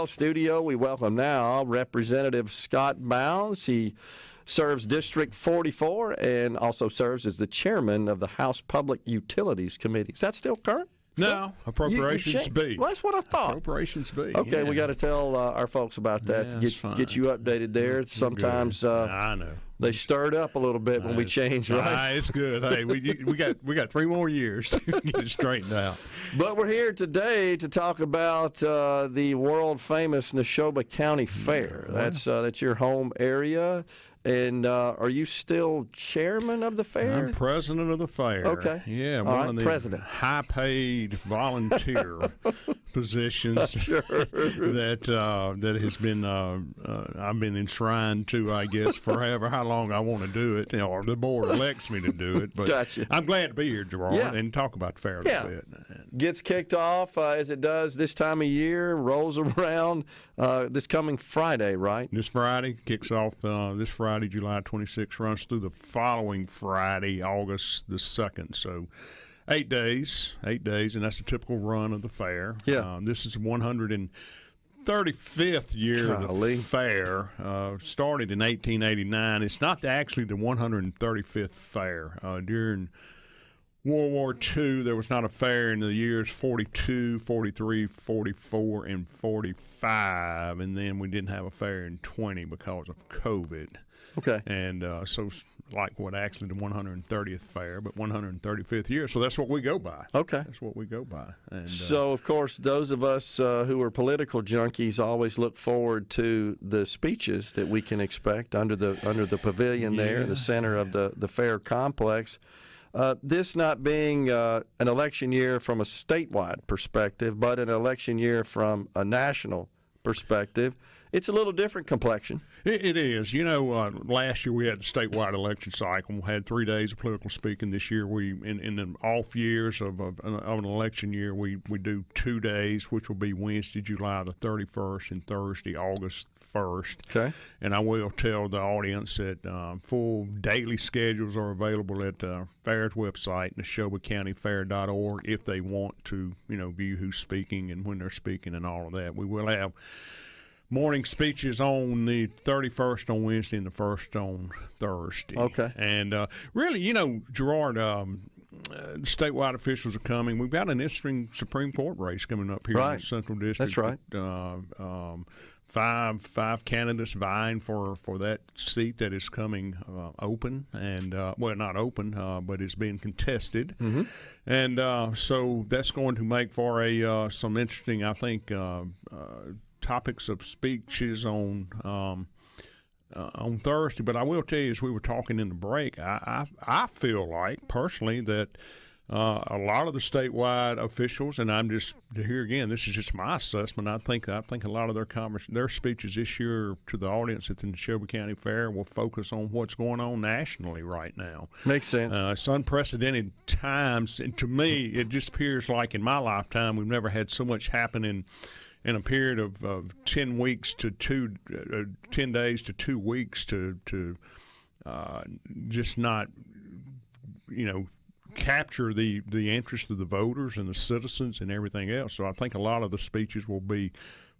Studio, we welcome now Representative Scott Bounds. He serves District 44 and also serves as the chairman of the House Public Utilities Committee. Is that still current? No, Appropriations B. Well, that's what I thought. Appropriations B. Okay, yeah. We got to tell our folks about that to get you updated there. Sometimes I know they stirred up a little bit when we changed, right? It's good. Hey, we got 3 more years to get it straightened out. But we're here today to talk about the world famous Neshoba County Fair. That's your home area. And are you still chairman of the fair? I'm president of the fair. Okay. Yeah, one of the president. High-paid volunteer positions sure. that has been I've been enshrined to, I guess, forever. How long I want to do it, or the board elects me to do it. But gotcha. I'm glad to be here, Gerard, and talk about the fair a little bit. Gets kicked off as it does this time of year. Rolls around this coming Friday, right? This Friday kicks off. This Friday, July 26th, runs through the following Friday, August the 2nd. So 8 days, and that's the typical run of the fair. Yeah. This is the 135th year of the fair. Started in 1889. It's not actually the 135th fair. During World War II, there was not a fair in the years 42, 43, 44, and 45, and then we didn't have a fair in 20 because of COVID. Okay. And so like what actually the 130th fair, but 135th year. So that's what we go by. Okay. That's what we go by. And so, of course, those of us who are political junkies always look forward to the speeches that we can expect under the pavilion there, the center of the fair complex. This not being an election year from a statewide perspective, but an election year from a national perspective, it's a little different complexion. It is. You know, last year we had the statewide election cycle. We had 3 days of political speaking. This year, in the off years of an election year, we do 2 days, which will be Wednesday, July the 31st, and Thursday, August 1st. Okay. And I will tell the audience that full daily schedules are available at the fair's website, NeshobaCountyFair.org, if they want to, view who's speaking and when they're speaking and all of that. We will have morning speeches on the 31st on Wednesday and the 1st on Thursday. Okay. And really, Gerard, statewide officials are coming. We've got an interesting Supreme Court race coming up here in the Central District. That's right. Five candidates vying for that seat that is coming open, and not open, but is being contested. Mm-hmm. And so that's going to make for some interesting, I think, topics of speeches on Thursday. But I will tell you, as we were talking in the break, I feel like personally that a lot of the statewide officials, and I'm just here again, this is just my assessment. I think a lot of their speeches this year to the audience at the Neshoba County Fair will focus on what's going on nationally right now. Makes sense. It's unprecedented times, and to me, it just appears like in my lifetime we've never had so much happen in a period of 10 weeks to 10 days to 2 weeks to just not, capture the interest of the voters and the citizens and everything else. So I think a lot of the speeches will be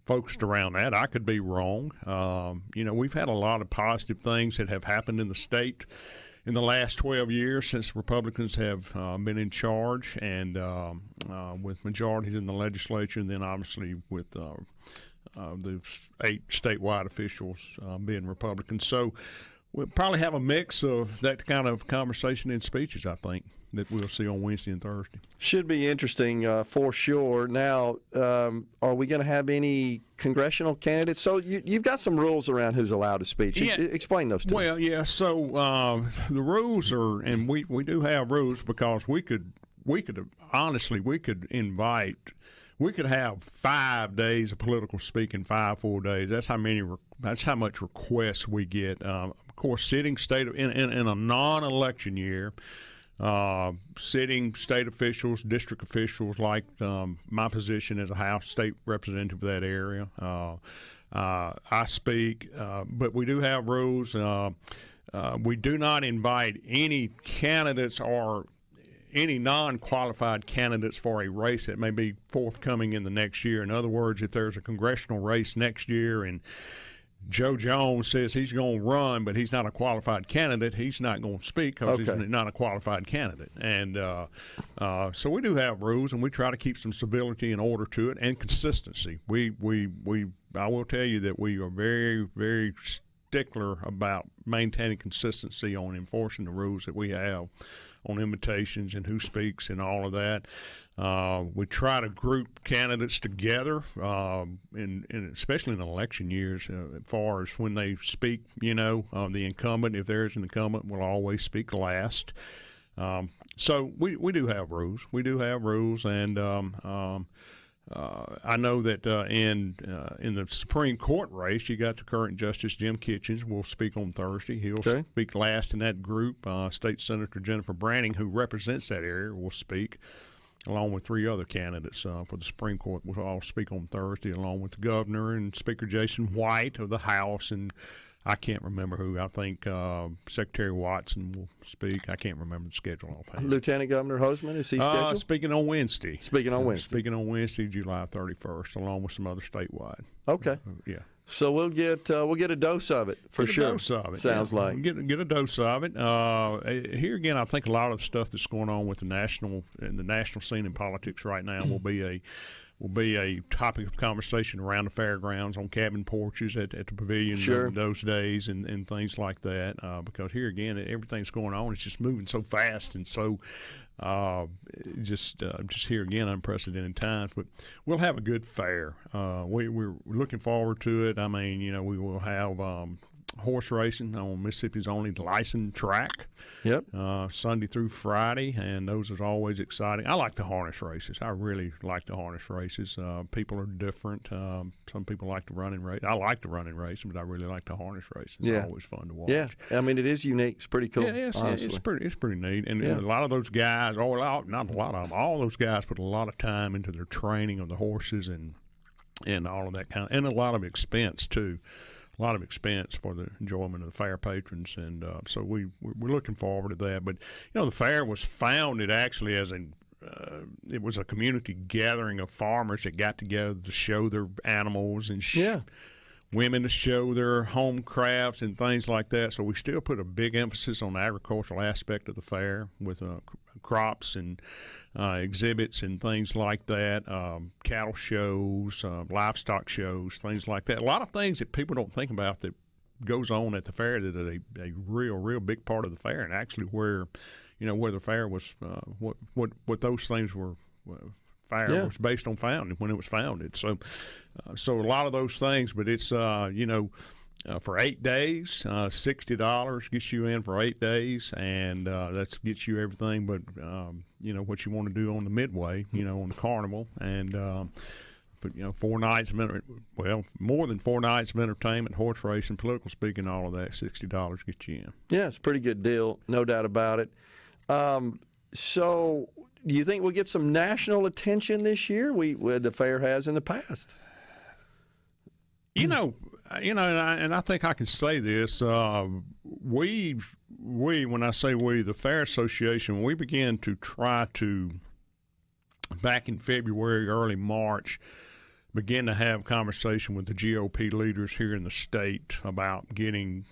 focused around that. I could be wrong. We've had a lot of positive things that have happened in the state in the last 12 years since Republicans have been in charge, and with majorities in the legislature, and then obviously with the 8 statewide officials being Republicans. So we'll probably have a mix of that kind of conversation and speeches, I think, that we'll see on Wednesday and Thursday. Should be interesting for sure. Now, are we going to have any congressional candidates? So you've got some rules around who's allowed to speak. Yeah. Explain those to me. Well, yeah. So the rules are, and we do have rules because we could invite. We could have 5 days of political speaking, 5 full days. That's how much requests we get. Of course, sitting state in a non-election year, sitting state officials, district officials, like my position as a House state representative of that area, I speak. But we do have rules. We do not invite any candidates or any non-qualified candidates for a race that may be forthcoming in the next year. In other words, if there's a congressional race next year and Joe Jones says he's going to run, but he's not a qualified candidate, he's not going to speak because he's not a qualified candidate. And so we do have rules, and we try to keep some civility and order to it and consistency. I will tell you that we are very, very stickler about maintaining consistency on enforcing the rules that we have on invitations and who speaks and all of that. We try to group candidates together, especially in election years, as far as when they speak. The incumbent, if there is an incumbent, will always speak last. So we do have rules. We do have rules, and I know that in the Supreme Court race, you got the current Justice Jim Kitchens will speak on Thursday. He'll speak last in that group. State Senator Jennifer Branning, who represents that area, will speak, along with 3 other candidates for the Supreme Court. Will all speak on Thursday, along with the governor and Speaker Jason White of the House, and I can't remember who. I think Secretary Watson will speak. I can't remember the schedule offhand. Lieutenant Governor Hoseman, is he scheduled? Speaking on Wednesday. Speaking on Wednesday, July 31st, along with some other statewide. Okay. Yeah. So we'll get a dose of it for sure. A dose of it. Sounds like get a dose of it. Here again, I think a lot of the stuff that's going on with the national scene in politics right now will be a topic of conversation around the fairgrounds, on cabin porches at the pavilion in those days, and things like that. Because here again, everything's going on. It's just moving so fast and so. Just here again, unprecedented times, but we'll have a good fair. We're looking forward to it. I mean, we will have horse racing on Mississippi's only licensed track. Yep. Sunday through Friday, and those are always exciting. I like the harness races. I really like the harness races. People are different. Some people like the running race. I like the running race, but I really like the harness race. It's always fun to watch. Yeah, I mean, it is unique. It's pretty cool. Yeah, it's pretty neat. And a lot of those guys, not a lot of them, all those guys put a lot of time into their training of the horses and all of that and a lot of expense too. A lot of expense for the enjoyment of the fair patrons, and so we're looking forward to that. But the fair was founded actually as it was a community gathering of farmers that got together to show their animals and women to show their home crafts and things like that. So we still put a big emphasis on the agricultural aspect of the fair with crops and exhibits and things like that, cattle shows, livestock shows, things like that. A lot of things that people don't think about that goes on at the fair that are a real big part of the fair, and actually where the fair was, what those things were. Fair was based on when it was founded. So a lot of those things, but it's for 8 days, $60 gets you in for 8 days, and that gets you everything but what you want to do on the midway, on the carnival, and but 4 nights of more than 4 nights of entertainment, horse racing, political speaking, all of that. $60 gets you in. Yeah, it's a pretty good deal, no doubt about it. So, do you think we'll get some national attention this year? The fair has in the past. And I think I can say this. We when I say we, the Fair Association, we began to try to, back in February, early March, begin to have conversation with the GOP leaders here in the state about getting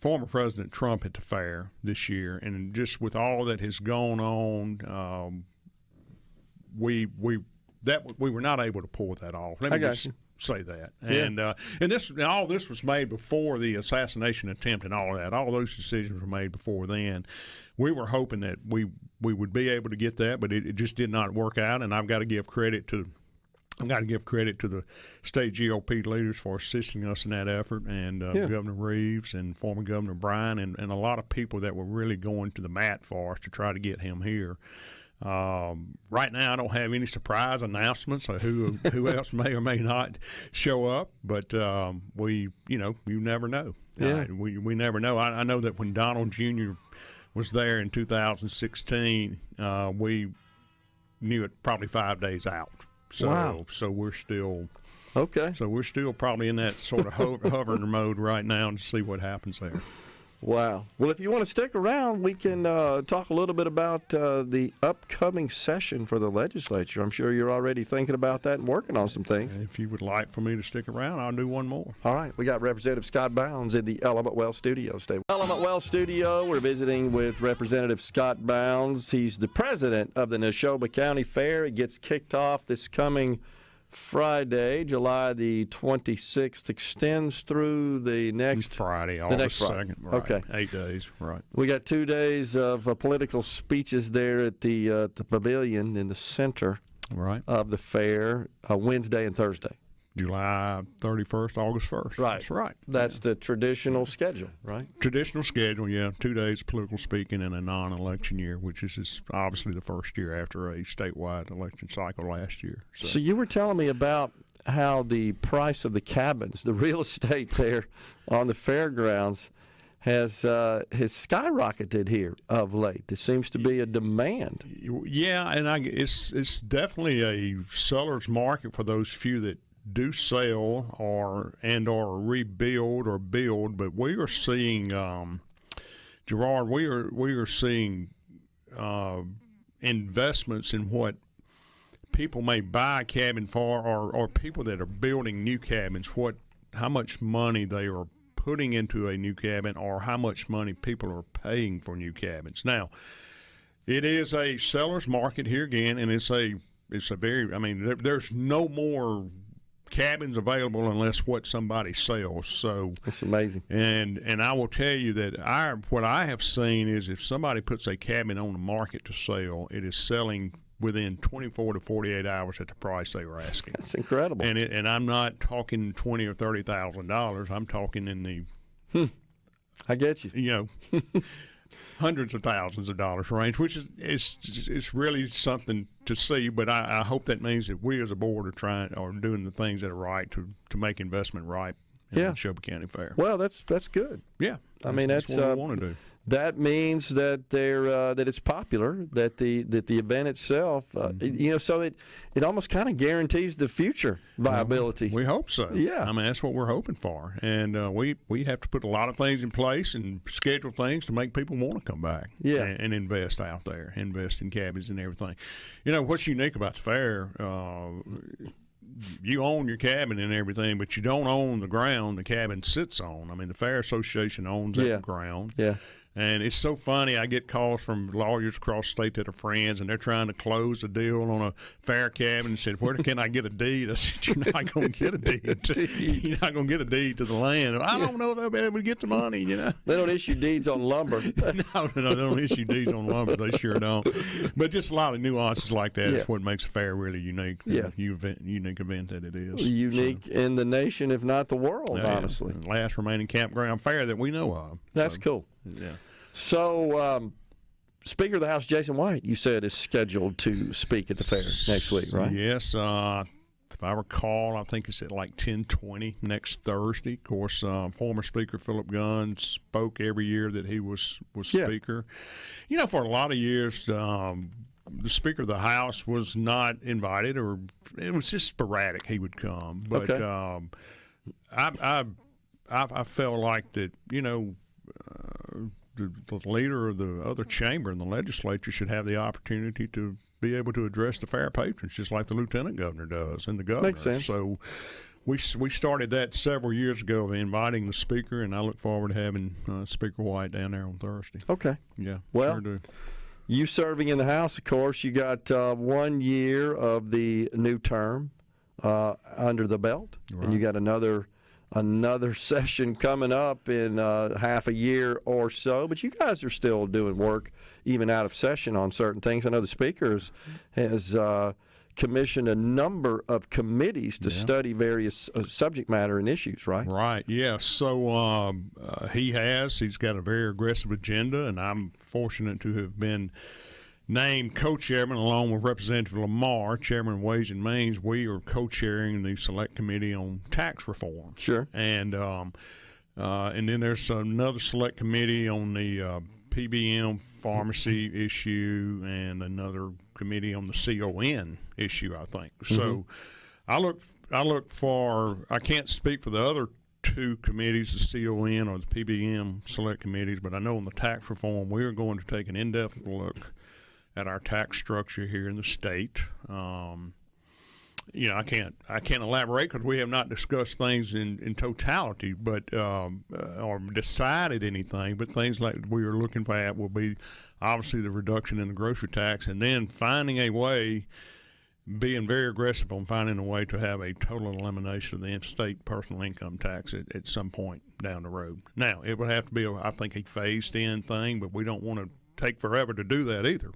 former President Trump at the fair this year. And just with all that has gone on, we were not able to pull that off. Let me just say that. Yeah. And all this was made before the assassination attempt and all of that. All those decisions were made before then. We were hoping that we would be able to get that, but it just did not work out. And I've got to give credit to the state GOP leaders for assisting us in that effort, and Governor Reeves and former Governor Bryan and a lot of people that were really going to the mat for us to try to get him here. Right now, I don't have any surprise announcements of who else may or may not show up, but you never know. Yeah. We never know. I know that when Donald Jr. was there in 2016, we knew it probably 5 days out. So, wow. So we're still okay. So we're still probably in that sort of hovering mode right now to see what happens there. Wow. Well, if you want to stick around, we can talk a little bit about the upcoming session for the legislature. I'm sure you're already thinking about that and working on some things. If you would like for me to stick around, I'll do one more. All right. We got Representative Scott Bounds in the Element Well studio. Stay with Element Well studio. We're visiting with Representative Scott Bounds. He's the president of the Neshoba County Fair. It gets kicked off this coming Friday, July the 26th, extends through the next Friday, August 2nd. Right. Okay. 8 days, right. We got 2 days of political speeches there at the pavilion in the center of the fair, Wednesday and Thursday. July 31st, August 1st. Right. That's right. That's the traditional schedule, right? Traditional schedule, yeah. 2 days of political speaking in a non-election year, which is obviously the first year after a statewide election cycle last year. So you were telling me about how the price of the cabins, the real estate there on the fairgrounds, has skyrocketed here of late. There seems to be a demand. Yeah, and it's definitely a seller's market for those few that do sell or rebuild or build, but we are seeing, Gerard, we are seeing investments in what people may buy a cabin for, or people that are building new cabins, how much money they are putting into a new cabin, or how much money people are paying for new cabins. Now, it is a seller's market here again, and it's a very, I mean, there's no more cabins available unless what somebody sells. So it's amazing. And I will tell you that what I have seen is if somebody puts a cabin on the market to sell, it is selling within 24 to 48 hours at the price they were asking. That's incredible. And I'm not talking $20,000 or $30,000. I'm talking in the I get you. You know, hundreds of thousands of dollars range, which is it's really something to see. But I hope that means that we as a board are doing the things that are right to make investment right in the Neshoba County Fair. Well, that's good. Yeah, I mean that's what we want to do. That means that that it's popular, that the event itself, so it almost kind of guarantees the future viability. We hope so. Yeah, I mean that's what we're hoping for, and we have to put a lot of things in place and schedule things to make people want to come back. Yeah. and invest out there, invest in cabins and everything. You know what's unique about the fair? You own your cabin and everything, but you don't own the ground the cabin sits on. I mean, the Fair Association owns that ground. Yeah. And it's so funny. I get calls from lawyers across the state that are friends, and they're trying to close a deal on a fair cabin and said, where can I get a deed? I said, you're not going to get a deed. You're not going to get a deed to the land. I don't know if they'll be able to get the money, you know. They don't issue deeds on lumber. No, they don't issue deeds on lumber. They sure don't. But just a lot of nuances like that is what makes a fair really unique. Unique event that it is. Unique in the nation, if not the world, honestly. The last remaining campground fair that we know of. That's cool. Yeah. So, Speaker of the House, Jason White, you said is scheduled to speak at the fair next week, right? Yes. If I recall, I think it's at like 10:20 next Thursday. Of course, former Speaker Philip Gunn spoke every year that he was Speaker. You know, for a lot of years, the Speaker of the House was not invited, or it was just sporadic. He would come, but I felt like that. You know. The leader of the other chamber in the legislature should have the opportunity to be able to address the fair patrons, just like the lieutenant governor does and the governor. Makes sense. So we started that several years ago, inviting the speaker, and I look forward to having Speaker White down there on Thursday. Okay. Yeah. Well, sure do. You serving in the House, of course, you got 1 year of the new term under the belt, and you got another session coming up in half a year or so. But you guys are still doing work even out of session on certain things. I know the Speaker has commissioned a number of committees to study various subject matter and issues, right? Right, yes. So he's got a very aggressive agenda, and I'm fortunate to have been named co-chairman along with Representative Lamar, chairman of Ways and Means. We are co-chairing the Select Committee on Tax Reform. Sure. And then there's another Select Committee on the PBM pharmacy issue, and another committee on the CON issue, I think. So I look for, I can't speak for the other two committees, the CON or the PBM select committees, but I know on the tax reform, we are going to take an in-depth look at our tax structure here in the state. I can't elaborate because we have not discussed things in totality, but or decided anything. But things like we are looking at will be obviously the reduction in the grocery tax, and then finding a way, being very aggressive on finding a way to have a total elimination of the state personal income tax at some point down the road. Now, it would have to be, I think, a phased-in thing, but we don't want to take forever to do that either.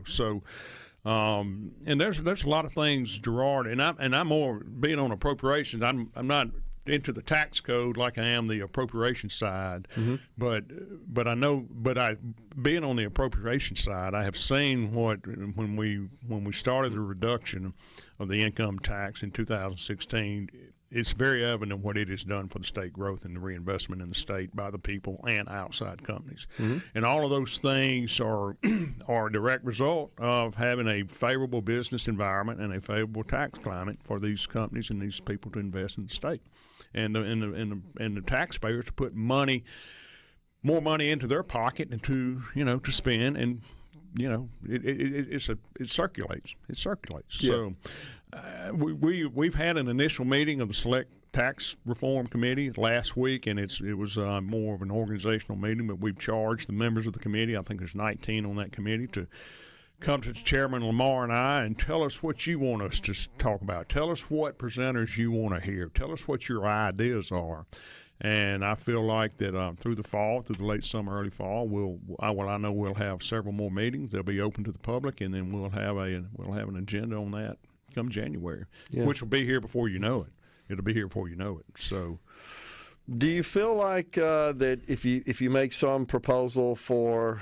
So. And there's a lot of things, Gerard, and I'm more being on appropriations. I'm not into the tax code like I am the appropriation side, but I being on the appropriation side, I have seen when we started the reduction of the income tax in 2016. It's very evident what it has done for the state growth and the reinvestment in the state by the people and outside companies. And all of those things are a direct result of having a favorable business environment and a favorable tax climate for these companies and these people to invest in the state. And the taxpayers to put more money into their pocket and to spend, and it circulates. It circulates. Yeah. So we've had an initial meeting of the Select Tax Reform Committee last week, and it was more of an organizational meeting. But we've charged the members of the committee, I think there's 19 on that committee, to come to Chairman Lamar and I and tell us what you want us to talk about. Tell us what presenters you want to hear. Tell us what your ideas are. And I feel like that through the late summer, early fall, I know we'll have several more meetings. They'll be open to the public, and then we'll have an agenda on that come January, which will be here before you know it. It'll be here before you know it. So, do you feel like that if you make some proposal for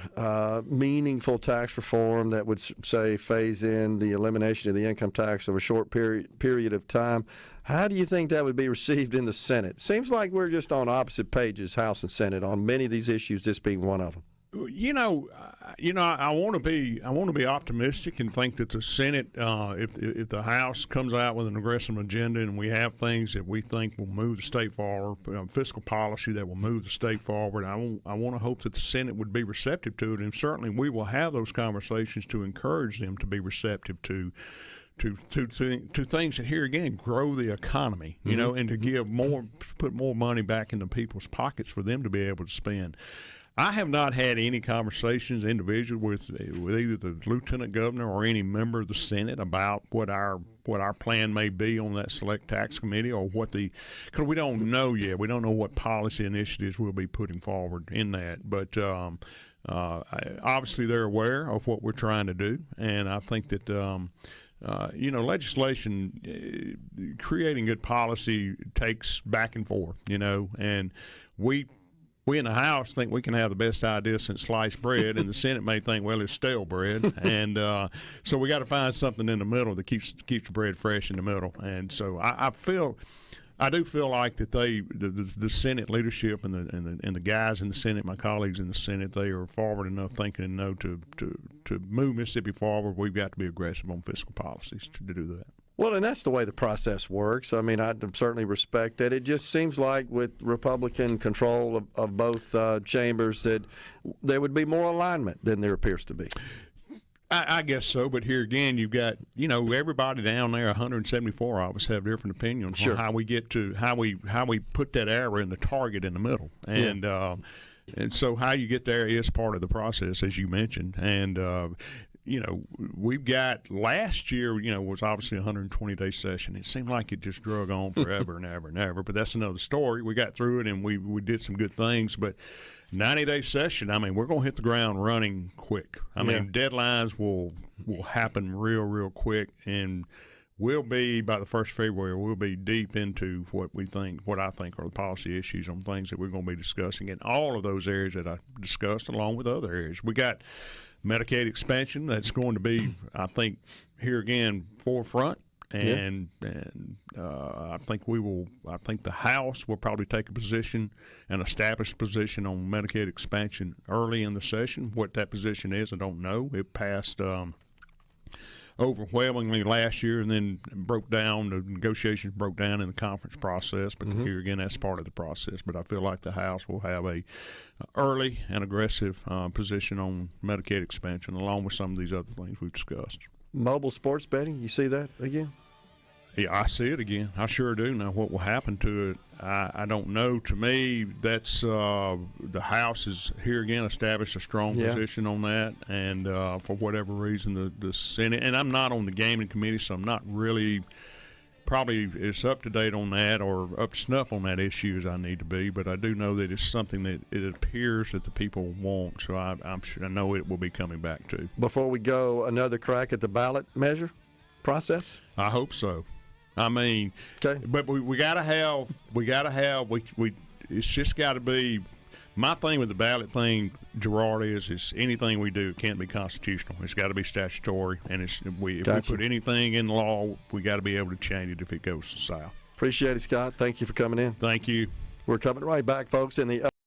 meaningful tax reform that would say phase in the elimination of the income tax over a short period of time, how do you think that would be received in the Senate? Seems like we're just on opposite pages, House and Senate, on many of these issues, this being one of them. I want to be optimistic and think that the Senate, if the House comes out with an aggressive agenda and we have things that we think will move the state forward, fiscal policy that will move the state forward, I want to hope that the Senate would be receptive to it, and certainly we will have those conversations to encourage them to be receptive to things that, here again, grow the economy, and to put more money back into people's pockets for them to be able to spend. I have not had any conversations individually with either the lieutenant governor or any member of the Senate about what our plan may be on that select tax committee, or because we don't know yet. We don't know what policy initiatives we'll be putting forward in that. But obviously they're aware of what we're trying to do, and I think that legislation, creating good policy takes back and forth, and we in the House think we can have the best idea since sliced bread, and the Senate may think, well, it's stale bread, and so we got to find something in the middle that keeps the bread fresh in the middle. And so I do feel like that the Senate leadership and the guys in the Senate, my colleagues in the Senate, they are forward enough thinking and know to move Mississippi forward. We've got to be aggressive on fiscal policies to do that. Well, and that's the way the process works. I mean, I certainly respect that. It just seems like with Republican control of both chambers that there would be more alignment than there appears to be. I guess so, but here again, you've got everybody down there. 174 of us have different opinions on how we get to how we put that arrow in the target in the middle, and and so how you get there is part of the process, as you mentioned, and. We've got last year, was obviously a 120-day session. It seemed like it just drug on forever and ever and ever, but that's another story. We got through it, and we did some good things, but 90-day session, I mean, we're going to hit the ground running quick. I mean, deadlines will happen real quick, and we'll be, by the 1st of February, we'll be deep into what I think are the policy issues on things that we're going to be discussing in all of those areas that I discussed, along with other areas. We got Medicaid expansion that's going to be, I think, here again, forefront, and I think the House will probably take a position, an established position on Medicaid expansion early in the session. What that position is, I don't know. It passed overwhelmingly last year, and then the negotiations broke down in the conference process. But here again, that's part of the process. But I feel like the House will have a early and aggressive position on Medicaid expansion, along with some of these other things we've discussed. Mobile sports betting, you see that again? Yeah, I see it again. I sure do. Now, what will happen to it, I don't know. To me, that's the House is here again established a strong position on that, and for whatever reason, the Senate, and I'm not on the gaming committee, so I'm not really probably as up to date on that or up to snuff on that issue as I need to be. But I do know that it's something that it appears that the people want, so I'm sure I know it will be coming back to. Before we go, another crack at the ballot measure process? I hope so. I mean, okay. But we gotta have. It's just got to be. My thing with the ballot thing, Gerard, is anything we do can't be constitutional. It's got to be statutory, and if we put anything in law, we got to be able to change it if it goes south. Appreciate it, Scott. Thank you for coming in. Thank you. We're coming right back, folks, in the